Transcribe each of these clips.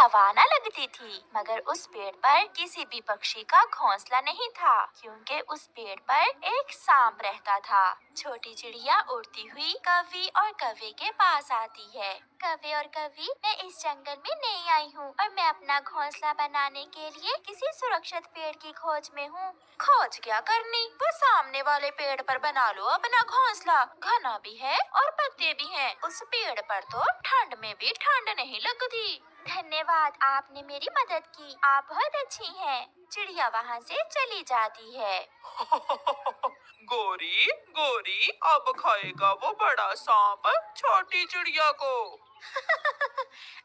हवा न लगती थी, मगर उस पेड़ पर किसी भी पक्षी का घोंसला नहीं था, क्योंकि उस पेड़ पर एक सांप रहता था। छोटी चिड़िया उड़ती हुई कौवी और कौवे के पास आती है। कौवे और कौवी, मैं इस जंगल में नई आई हूँ और मैं अपना घोंसला बनाने के लिए किसी सुरक्षित पेड़ की खोज में हूँ। खोज क्या करनी, वो सामने वाले पेड़ पर बना लो अपना घोंसला। घना भी है और पत्ते भी हैं। उस पेड़ पर तो ठंड में भी ठंड नहीं लगती। धन्यवाद, आपने मेरी मदद की। आप बहुत अच्छी हैं। चिड़िया वहाँ से चली जाती है। गोरी गोरी, अब खाएगा वो बड़ा सांप छोटी चिड़िया को।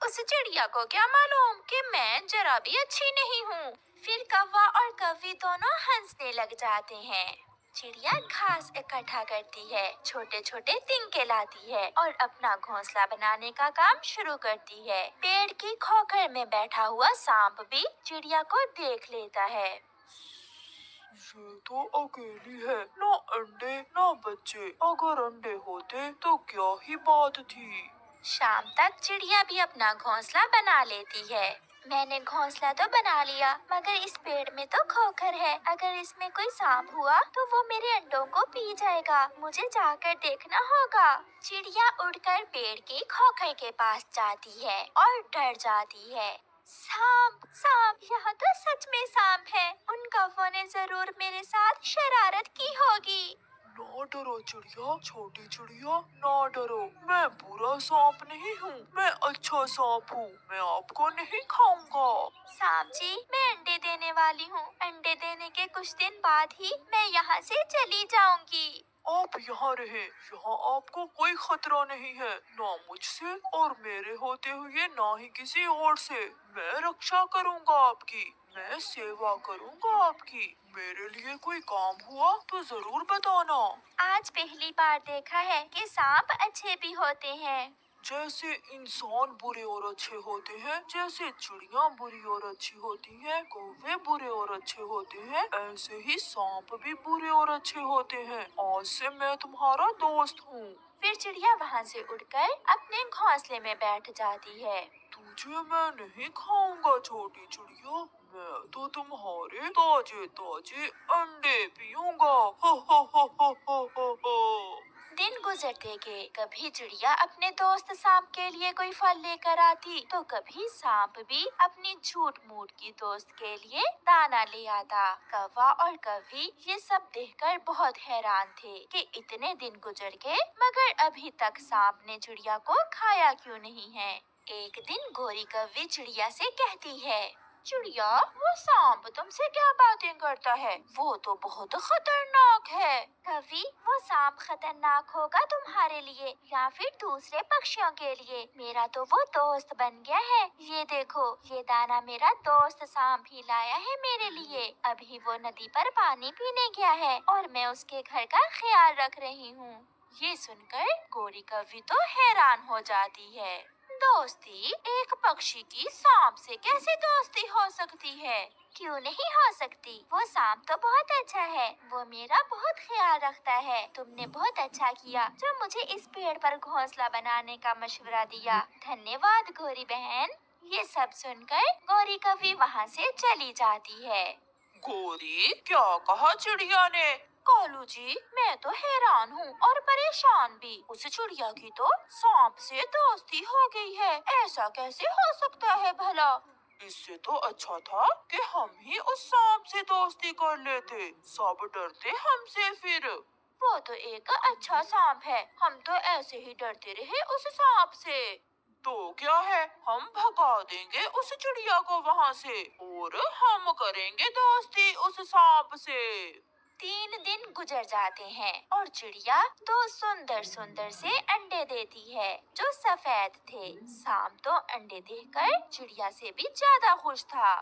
उस चिड़िया को क्या मालूम कि मैं जरा भी अच्छी नहीं हूँ। फिर कौवा और कौवी दोनों हंसने लग जाते हैं। चिड़िया घास इकट्ठा करती है, छोटे छोटे तिनके लाती है और अपना घोंसला बनाने का काम शुरू करती है। पेड़ की खोखर में बैठा हुआ सांप भी चिड़िया को देख लेता है। ये तो अकेली है, ना अंडे ना बच्चे। अगर अंडे होते तो क्या ही बात थी। शाम तक चिड़िया भी अपना घोंसला बना लेती है। मैंने घोंसला तो बना लिया, मगर इस पेड़ में तो खोखर है। अगर इसमें कोई सांप हुआ तो वो मेरे अंडों को पी जाएगा। मुझे जाकर देखना होगा। चिड़िया उड़कर पेड़ की खोखर के पास जाती है और डर जाती है। सांप सांप, यहाँ तो सच में सांप है। उन कौवों ने जरूर मेरे साथ शरारत की होगी। ना डरो चिड़िया, छोटी चिड़िया ना डरो। मैं बुरा सांप नहीं हूँ, मैं अच्छा सांप हूँ। मैं आपको नहीं खाऊंगा। सांप जी, मैं अंडे देने वाली हूँ। अंडे देने के कुछ दिन बाद ही मैं यहाँ से चली जाऊंगी। आप यहाँ रहे, यहाँ आपको कोई खतरा नहीं है, ना मुझसे और मेरे होते हुए ना ही किसी और से। मैं रक्षा करूँगा आपकी, मैं सेवा करूँगा आपकी। मेरे लिए कोई काम हुआ तो जरूर बताना। आज पहली बार देखा है कि सांप अच्छे भी होते हैं। जैसे इंसान बुरे और अच्छे होते हैं, जैसे चिड़िया बुरी और अच्छी होती हैं, कौवे बुरे और अच्छे होते हैं, ऐसे ही सांप भी बुरे और अच्छे होते हैं। आज से मैं तुम्हारा दोस्त हूँ। फिर चिड़िया वहाँ से उड़कर अपने घोंसले में बैठ जाती है। तुझे मैं नहीं खाऊंगा छोटी चिड़िया, मैं तो तुम्हारे ताजे ताजे अंडे पीऊंगा। हो हो हो हो हो हो हो। दिन गुजरते गए। कभी चिड़िया अपने दोस्त सांप के लिए कोई फल लेकर आती, तो कभी सांप भी अपनी झूठ मूठ की दोस्त के लिए दाना ले आता। कौवा और कौवी ये सब देखकर बहुत हैरान थे कि इतने दिन गुजर गए, मगर अभी तक सांप ने चिड़िया को खाया क्यों नहीं है। एक दिन गोरी कौवी चिड़िया से कहती है, चिड़िया, वो सांप तुमसे क्या बातें करता है? वो तो बहुत खतरनाक है। कवि, वो सांप खतरनाक होगा तुम्हारे लिए या फिर दूसरे पक्षियों के लिए। मेरा तो वो दोस्त बन गया है। ये देखो, ये दाना मेरा दोस्त सांप ही लाया है मेरे लिए। अभी वो नदी पर पानी पीने गया है और मैं उसके घर का ख्याल रख रही हूँ। ये सुनकर गोरी कवि तो हैरान हो जाती है। दोस्ती, एक पक्षी की सांप से कैसे दोस्ती हो सकती है? क्यों नहीं हो सकती? वो सांप तो बहुत अच्छा है, वो मेरा बहुत ख्याल रखता है। तुमने बहुत अच्छा किया जो मुझे इस पेड़ पर घोंसला बनाने का मशवरा दिया। धन्यवाद गोरी बहन। ये सब सुनकर गोरी कवि वहाँ से चली जाती है। गोरी, क्या कहा चिड़िया ने? कालू जी, मैं तो हैरान हूँ और परेशान भी। उस चिड़िया की तो सांप से दोस्ती हो गई है। ऐसा कैसे हो सकता है भला? इससे तो अच्छा था कि हम ही उस सांप से दोस्ती कर लेते। सब डरते हमसे फिर। वो तो एक अच्छा सांप है, हम तो ऐसे ही डरते रहे उस सांप से। तो क्या है, हम भगा देंगे उस चिड़िया को वहाँ से और हम करेंगे दोस्ती उस सांप से। 3 दिन गुजर जाते हैं और चिड़िया 2 सुंदर सुंदर से अंडे देती है जो सफेद थे। सांप तो अंडे देखकर चिड़िया से भी ज्यादा खुश था।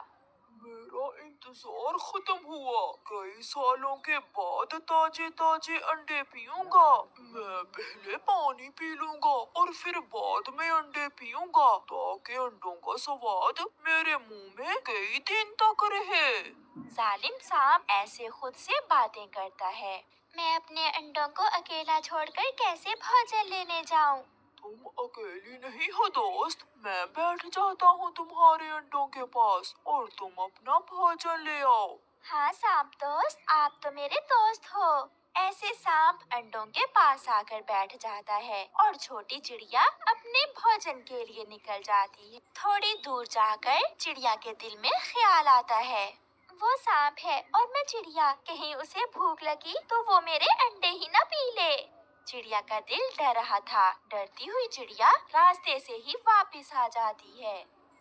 मेरा इंतजार खत्म हुआ। कई सालों के बाद ताजे ताजे अंडे पीऊंगा। मैं पहले पानी पी लूंगा और फिर बाद में अंडे पीऊंगा, ताकि अंडों का स्वाद मेरे मुंह में कई दिन तक रहे। जालिम सांप ऐसे खुद से बातें करता है। मैं अपने अंडों को अकेला छोड़कर कैसे भोजन लेने जाऊं? तुम अकेली नहीं हो दोस्त, मैं बैठ जाता हूँ तुम्हारे अंडों के पास और तुम अपना भोजन ले आओ। हाँ सांप दोस्त, आप तो मेरे दोस्त हो। ऐसे सांप अंडों के पास आकर बैठ जाता है और छोटी चिड़िया अपने भोजन के लिए निकल जाती है। थोड़ी दूर जाकर चिड़िया के दिल में ख्याल आता है, वो सांप है और मैं चिड़िया, कहीं उसे भूख लगी तो वो मेरे अंडे ही न पी ले। चिड़िया का दिल डर रहा था। डरती हुई चिड़िया रास्ते से ही वापस आ जाती है।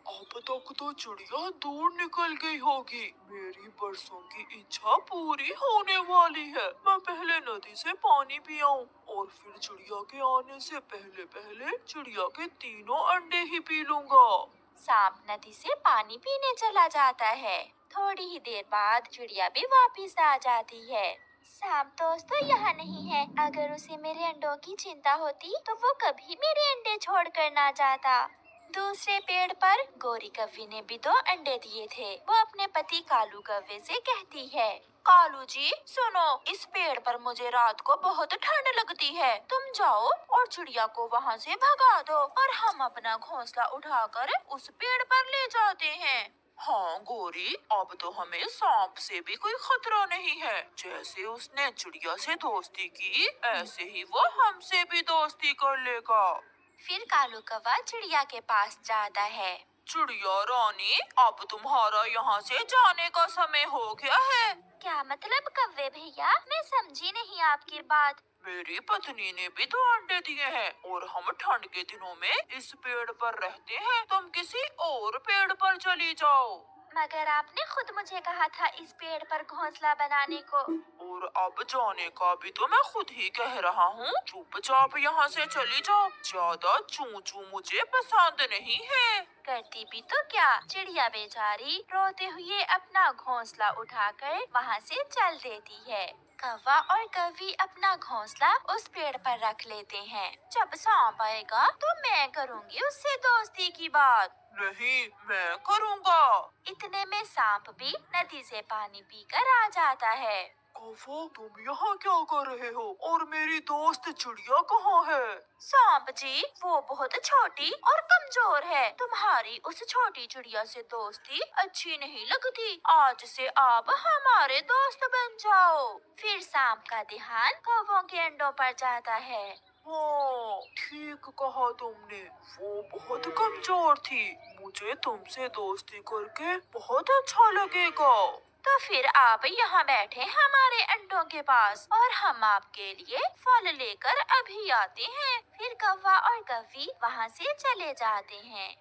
अब तक तो चिड़िया दूर निकल गई होगी। मेरी बरसों की इच्छा पूरी होने वाली है। मैं पहले नदी से पानी पी आऊं और फिर चिड़िया के आने से पहले पहले चिड़िया के तीनों अंडे ही पी लूंगा। सांप नदी से पानी पीने चला जाता है। थोड़ी ही देर बाद चिड़िया भी वापस आ जाती है। सांप दोस्त तो यहाँ नहीं है। अगर उसे मेरे अंडों की चिंता होती तो वो कभी मेरे अंडे छोड़कर ना जाता। दूसरे पेड़ पर गोरी कव्वे ने भी 2 अंडे दिए थे। वो अपने पति कालू कव्वे से कहती है, कालू जी सुनो, इस पेड़ पर मुझे रात को बहुत ठंड लगती है। तुम जाओ और चिड़िया को वहाँ से भगा दो और हम अपना घोंसला उठाकर उस पेड़ पर ले जाते हैं। हाँ गोरी, अब तो हमें सांप से भी कोई खतरा नहीं है। जैसे उसने चिड़िया से दोस्ती की, ऐसे ही वो हमसे भी दोस्ती कर लेगा। फिर कालू कौवा चिड़िया के पास जाता है। चिड़िया रानी, अब तुम्हारा यहाँ से जाने का समय हो गया है। क्या मतलब कव्वे भैया, मैं समझी नहीं आपकी बात। मेरी पत्नी ने भी 2 अंडे दिए हैं और हम ठंड के दिनों में इस पेड़ पर रहते हैं। तुम किसी और पेड़ पर चली जाओ। मगर आपने खुद मुझे कहा था इस पेड़ पर घोंसला बनाने को। और अब जाने का भी तो मैं खुद ही कह रहा हूँ। चुपचाप यहाँ से चली जाओ। ज्यादा चू चू मुझे पसंद नहीं है। करती भी तो क्या, चिड़िया बेचारी रोते हुए अपना घोंसला उठाकर वहाँ से चल देती है। कौवा और कव्वी अपना घोंसला उस पेड़ पर रख लेते हैं। जब सांप आएगा तो मैं करूँगी उससे दोस्ती की बात। नहीं, मैं करूँगा। इतने में सांप भी नदी से पानी पीकर आ जाता है। कौवा, तुम यहाँ क्या कर रहे हो और मेरी दोस्त चिड़िया कहाँ है? सांप जी, वो बहुत छोटी और कमजोर है। तुम्हारी उस छोटी चिड़िया से दोस्ती अच्छी नहीं लगती। आज से आप हमारे दोस्त बन जाओ। फिर सांप का ध्यान कौवों के अंडों पर जाता है। हाँ, ठीक कहा तुमने। वो बहुत कमजोर थी। मुझे तुमसे दोस्ती करके बहुत अच्छा लगेगा। तो फिर आप यहाँ बैठे हमारे अंडों के पास और हम आपके लिए फल लेकर अभी आते हैं। फिर कौवा और कव्वी वहाँ से चले जाते हैं।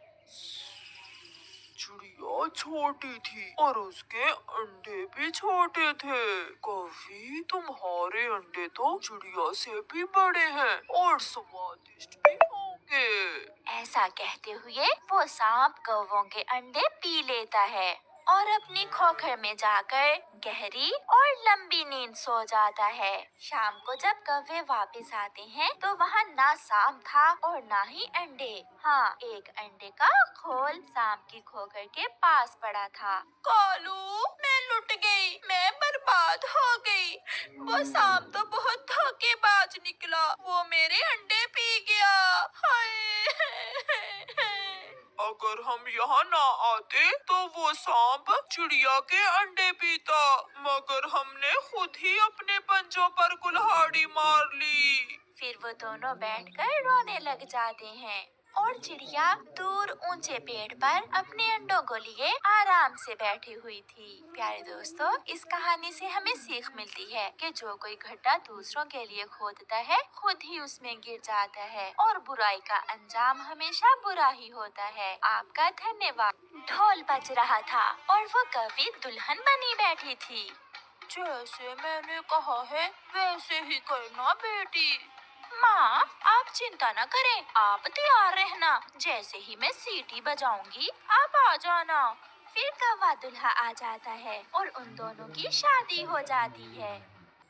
चिड़िया छोटी थी और उसके अंडे भी छोटे थे। कभी तुम्हारे अंडे तो चिड़िया से भी बड़े हैं और स्वादिष्ट भी होंगे। ऐसा कहते हुए वो सांप कौवों के अंडे पी लेता है और अपनी खोखर में जाकर गहरी और लंबी नींद सो जाता है। शाम को जब कौवे वापस आते हैं तो वहाँ ना सांप था और ना ही अंडे। हाँ, एक अंडे का खोल सांप की खोखर के पास पड़ा था। कालू, मैं लुट गई, मैं बर्बाद हो गई। वो सांप तो बहुत धोखेबाज निकला, वो मेरे अंडे पी गया। अगर हम यहाँ ना आते तो वो सांप चिड़िया के अंडे पीता, मगर हमने खुद ही अपने पंजों पर कुल्हाड़ी मार ली। फिर वो दोनों बैठकर रोने लग जाते हैं और चिड़िया दूर ऊंचे पेड़ पर अपने अंडों को लिए आराम से बैठी हुई थी। प्यारे दोस्तों, इस कहानी से हमें सीख मिलती है कि जो कोई गड्ढा दूसरों के लिए खोदता है, खुद ही उसमें गिर जाता है और बुराई का अंजाम हमेशा बुरा ही होता है। आपका धन्यवाद। ढोल बज रहा था और वो कवि दुल्हन बनी बैठी थी। जैसे मैंने कहा है वैसे ही करना बेटी। माँ, आप चिंता न करें, आप तैयार रहना। जैसे ही मैं सीटी बजाऊंगी आप आ जाना। फिर कौवा दूल्हा आ जाता है और उन दोनों की शादी हो जाती है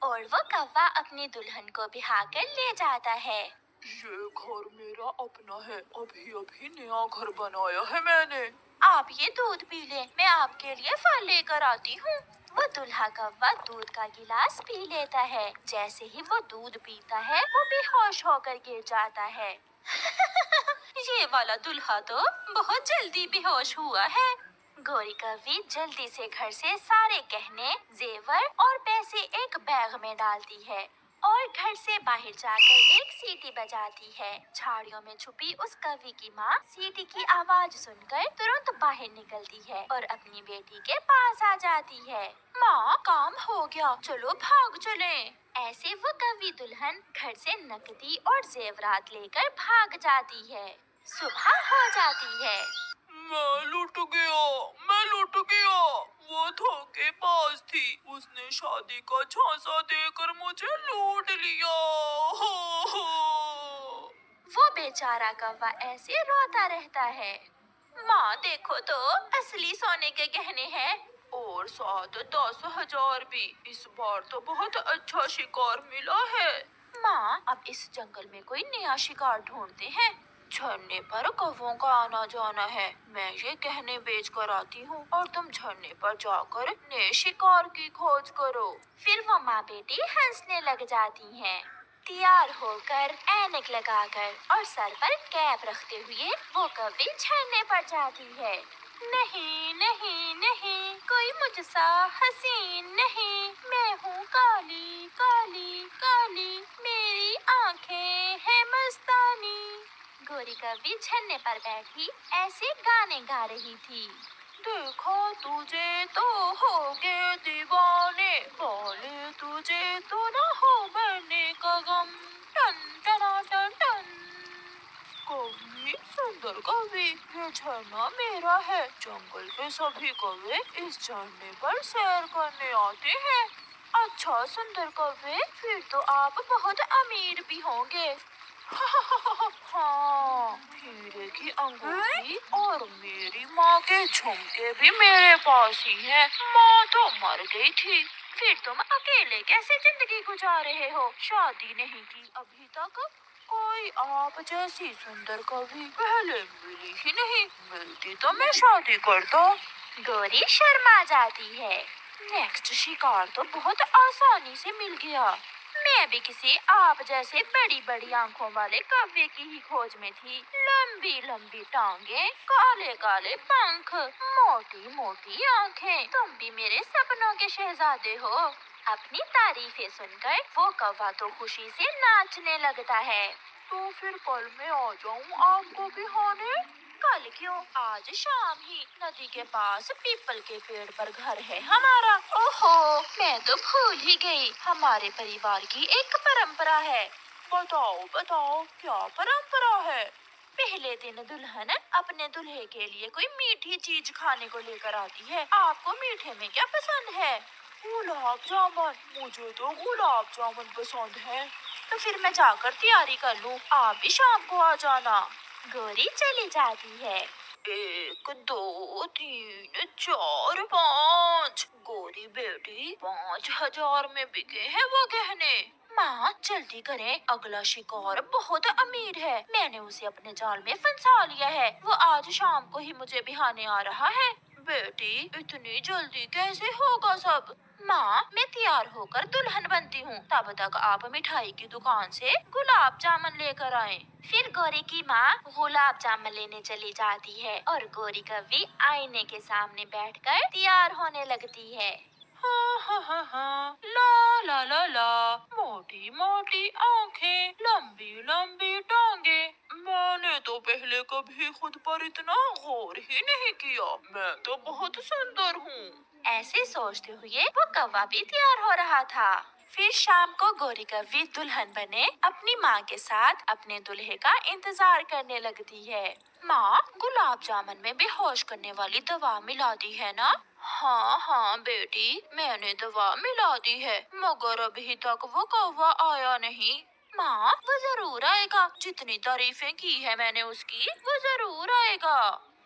और वो कौवा अपनी दुल्हन को बिहा कर ले जाता है। ये घर मेरा अपना है। अभी अभी नया घर बनाया है मैंने। आप ये दूध पी लें, मैं आपके लिए फल लेकर आती हूँ। वो दूल्हा कौवा दूध का गिलास पी लेता है। जैसे ही वो दूध पीता है वो बेहोश होकर गिर जाता है। ये वाला दूल्हा तो बहुत जल्दी बेहोश हुआ है। गौरी कवि जल्दी से घर से सारे गहने, जेवर और पैसे एक बैग में डालती है और घर से बाहर जाकर एक सीटी बजाती है। झाड़ियों में छुपी उस कवि की माँ सीटी की आवाज सुनकर तुरंत बाहर निकलती है और अपनी बेटी के पास आ जाती है। माँ, काम हो गया, चलो भाग चलें। ऐसे वो कवि दुल्हन घर से नकदी और जेवरात लेकर भाग जाती है। सुबह हो जाती है। मैं लुट गया। वो धोखेबाज थी। उसने शादी का झांसा देकर मुझे लूट लिया। हो हो। वो बेचारा कौवा ऐसे रोता रहता है। माँ, देखो तो असली सोने के गहने हैं और साथ 10,000 भी। इस बार तो बहुत अच्छा शिकार मिला है। माँ, अब इस जंगल में कोई नया शिकार ढूंढते हैं। झरने पर कौवों का आना जाना है। मैं ये गहने बेच कर आती हूँ और तुम झरने पर जाकर नए शिकार की खोज करो। फिर वो माँ बेटी हंसने लग जाती हैं। तैयार होकर, ऐनक लगाकर और सर पर कैप रखते हुए वो कभी झरने पर जाती है। नहीं नहीं नहीं, कोई मुझसा हसीन नहीं। मैं हूँ काली काली काली, मेरी आंखें हैं मस्तानी। गोरी कवि झरने पर बैठी ऐसे गाने गा रही थी। देखो तुझे तो हो गए दीवाने, बोले तुझे तो ना हो मरने का गम। टन टना टन टन। कवि, सुंदर कवि, ये झरना मेरा है। जंगल के सभी कौवे इस झरने पर सैर करने आते हैं। अच्छा सुंदर कौवे, फिर तो आप बहुत अमीर भी होंगे। हाँ, हीरे की अंगूठी और मेरी माँ के झुमके भी मेरे पास ही हैं। माँ तो मर गई थी। फिर तुम अकेले कैसे जिंदगी गुजार रहे हो? शादी नहीं की अभी तक। कोई आप जैसी सुंदर कभी पहले मिली ही नहीं। मिलती तो मैं शादी करता। गौरी शर्मा जाती है। नेक्स्ट शिकार तो बहुत आसानी से मिल गया। मैं भी किसी आप जैसे बड़ी बड़ी आंखों वाले कव्वे की ही खोज में थी। लंबी लंबी टांगे, काले काले पंख, मोटी मोटी आंखें। तुम भी मेरे सपनों के शहजादे हो। अपनी तारीफें सुनकर वो कौवा तो खुशी से नाचने लगता है। तो फिर कल मैं आ जाऊँ आपको बिहाने? कल क्यों, आज शाम ही। नदी के पास पीपल के पेड़ पर घर है हमारा। ओहो, मैं तो भूल ही गई। हमारे परिवार की एक परंपरा है। बताओ बताओ, क्या परंपरा है? पहले दिन दुल्हन अपने दूल्हे के लिए कोई मीठी चीज खाने को लेकर आती है। आपको मीठे में क्या पसंद है? गुलाब जामुन। मुझे तो गुलाब जामुन पसंद है। तो फिर मैं जाकर तैयारी कर लूं। आप भी शाम को आ जाना। गौरी चली जाती है। 1, 2, 3, 4, 5। गोरी बेटी, 5,000 में बिके हैं वो गहने। माँ, जल्दी करें, अगला शिकार बहुत अमीर है। मैंने उसे अपने जाल में फंसा लिया है। वो आज शाम को ही मुझे बिहाने आ रहा है। बेटी, इतनी जल्दी कैसे होगा सब? माँ, मैं तैयार होकर दुल्हन बनती हूँ। तब तक आप मिठाई की दुकान से गुलाब जामुन लेकर आएं। फिर गौरी की माँ गुलाब जामुन लेने चली जाती है और गौरी कवि आईने के सामने बैठकर तैयार होने लगती है। हाँ हाँ हाँ हाँ, ला ला ला ला, मोटी मोटी आंखें, लंबी लंबी टांगे। मैंने तो पहले कभी खुद पर इतना गौर ही नहीं किया। मैं तो बहुत सुंदर हूँ। ऐसे सोचते हुए वो कौवा भी तैयार हो रहा था। फिर शाम को गौरी कवि दुल्हन बने अपनी माँ के साथ अपने दूल्हे का इंतजार करने लगती है। माँ, गुलाब जामुन में बेहोश करने वाली दवा मिला दी है ना? हाँ हाँ बेटी, मैंने दवा मिला दी है, मगर अभी तक वो कौवा आया नहीं। माँ, वो जरूर आएगा। जितनी तारीफें की है मैंने उसकी, वो जरूर आएगा।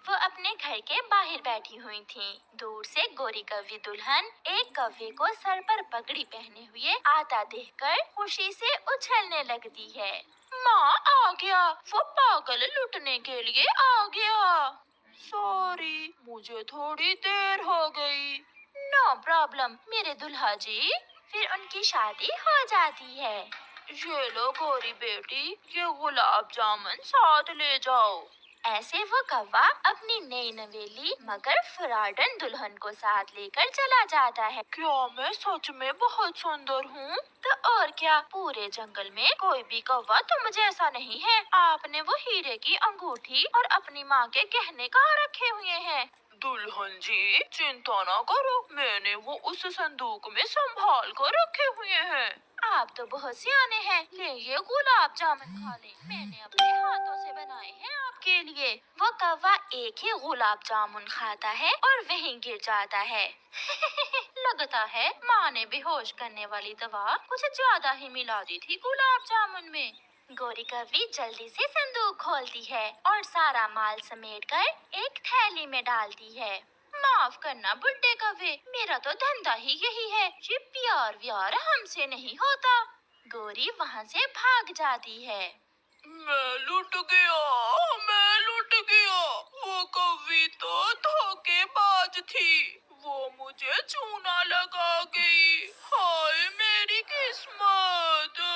वो अपने घर के बाहर बैठी हुई थी। दूर से गौरी कवि दुल्हन एक कौवे को सर पर पगड़ी पहने हुए आता देखकर खुशी से उछलने लगती है। माँ, आ गया, वो पागल लुटने के लिए आ गया। सॉरी, मुझे थोड़ी देर हो गई। नो प्रॉब्लम मेरे दुल्हा जी। फिर उनकी शादी हो जाती है। ये लो गोरी बेटी, ये गुलाब जामुन साथ ले जाओ। ऐसे वो कौवा अपनी नई नवेली मगर फुराडन दुल्हन को साथ लेकर चला जाता है। क्या मैं सच में बहुत सुंदर हूँ? तो और क्या, पूरे जंगल में कोई भी कौवा तुम जैसा नहीं है। आपने वो हीरे की अंगूठी और अपनी माँ के गहने कहाँ रखे हुए हैं? दुल्हन जी चिंता ना करो, मैंने वो उस संदूक में संभाल कर रखे हुए हैं। आप तो बहुत सियाने हैं। ले ये गुलाब जामुन खा ले, मैंने अपने हाथों से बनाए हैं आपके लिए। वो कौवा एक ही गुलाब जामुन खाता है और वहीं गिर जाता है। लगता है माँ ने बेहोश करने वाली दवा कुछ ज्यादा ही मिला दी थी गुलाब जामुन में। गोरी कौवी जल्दी से संदूक खोलती है और सारा माल समेटकर एक थैली में डालती है। माफ करना बुड्ढे कौवे, मेरा तो धंधा ही यही है, ये प्यार व्यार हमसे नहीं होता। गोरी वहाँ से भाग जाती है। मैं लुट गया, मैं लुट गया। वो कौवी तो धोखेबाज थी, वो मुझे चूना लगा गई। हाय मेरी किस्मत।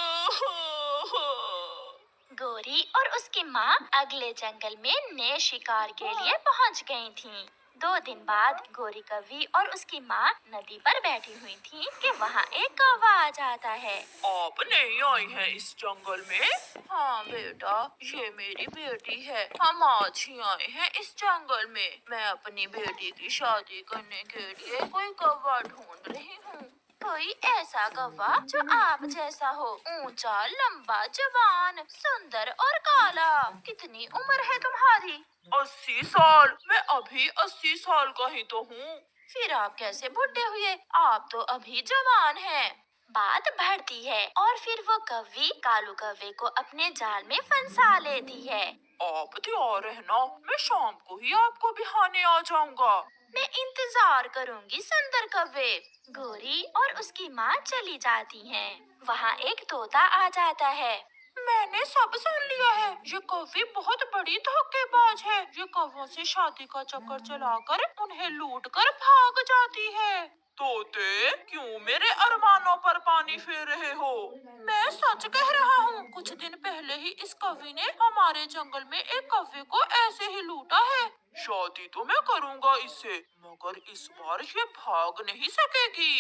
गोरी और उसकी माँ अगले जंगल में नए शिकार के लिए पहुँच गई थीं। 2 दिन बाद गोरी कौवी और उसकी माँ नदी पर बैठी हुई थीं कि वहाँ एक कौवा आ जाता है। आप नहीं आई हैं इस जंगल में? हाँ बेटा, ये मेरी बेटी है। हम आज ही आए हैं इस जंगल में। मैं अपनी बेटी की शादी करने के लिए कोई कौवा ढूंढ रही हूँ। कोई ऐसा कौवा जो आप जैसा हो, ऊंचा, लंबा, जवान, सुंदर और काला। कितनी उम्र है तुम्हारी? 80 साल। मैं अभी 80 साल का ही तो हूँ। फिर आप कैसे बुढ़े हुए? आप तो अभी जवान हैं। बात बढ़ती है और फिर वो कौवी कालू कौवे को अपने जाल में फंसा लेती है। आप तैयार रहना, मैं शाम को ही आपको बिहाने आ जाऊंगा। मैं इंतजार करूंगी सुंदर कौवे। गोरी और उसकी माँ चली जाती हैं। वहाँ एक तोता आ जाता है। मैंने सब सुन लिया है, ये कौवी बहुत बड़ी धोखेबाज है। ये कौवों से शादी का चक्कर चलाकर उन्हें लूट कर भाग जाती है। तोते क्यों मेरे अरमानों पर पानी फेर रहे हो? मैं सच कह रहा हूँ, कुछ दिन पहले ही इस कौवी ने हमारे जंगल में एक कौवे को ऐसे ही लूटा है। शादी तो मैं करूँगा इससे, मगर इस बार ये भाग नहीं सकेगी।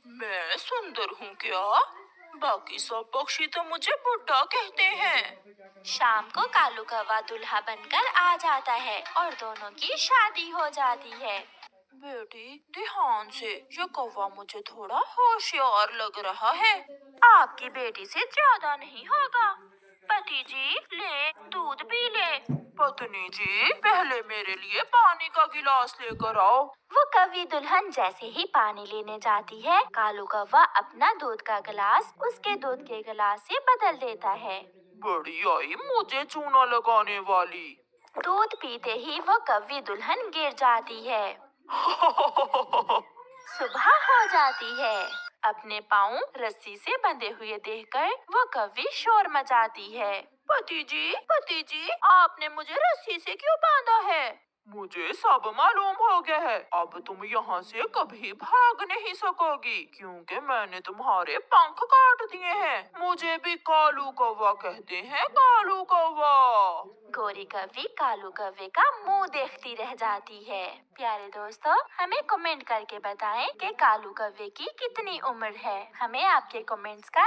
मैं सुंदर हूँ क्या? बाकी सब पक्षी तो मुझे बुड्ढा कहते हैं। शाम को कालू कौवा दूल्हा बनकर आ जाता है और दोनों की शादी हो जाती है। बेटी ध्यान से, ये कौवा मुझे थोड़ा होशियार लग रहा है। आपकी बेटी से ज्यादा नहीं होगा। पति जी, ले दूध पी ले। पत्नी जी पहले मेरे लिए पानी का गिलास लेकर आओ। वो कौवी दुल्हन जैसे ही पानी लेने जाती है, कालू कौवा अपना दूध का गिलास उसके दूध के गिलास से बदल देता है। बड़ी आई मुझे चूना लगाने वाली। दूध पीते ही वो कौवी दुल्हन गिर जाती है। सुबह हो जाती है। अपने पाँव रस्सी से बंधे हुए देखकर वो कौवी शोर मचाती है। पति जी, आपने मुझे रस्सी से क्यों बांधा है? मुझे सब मालूम हो गया है, अब तुम यहाँ से कभी भाग नहीं सकोगी, क्योंकि मैंने तुम्हारे पंख काट दिए हैं। मुझे भी कालू कौवा कहते हैं, कालू कौवा। गोरी कौवी कालू कौवे का मुंह देखती रह जाती है। प्यारे दोस्तों, हमें कमेंट करके बताएं कि कालू कौवे की कितनी उम्र है। हमें आपके कमेंट्स का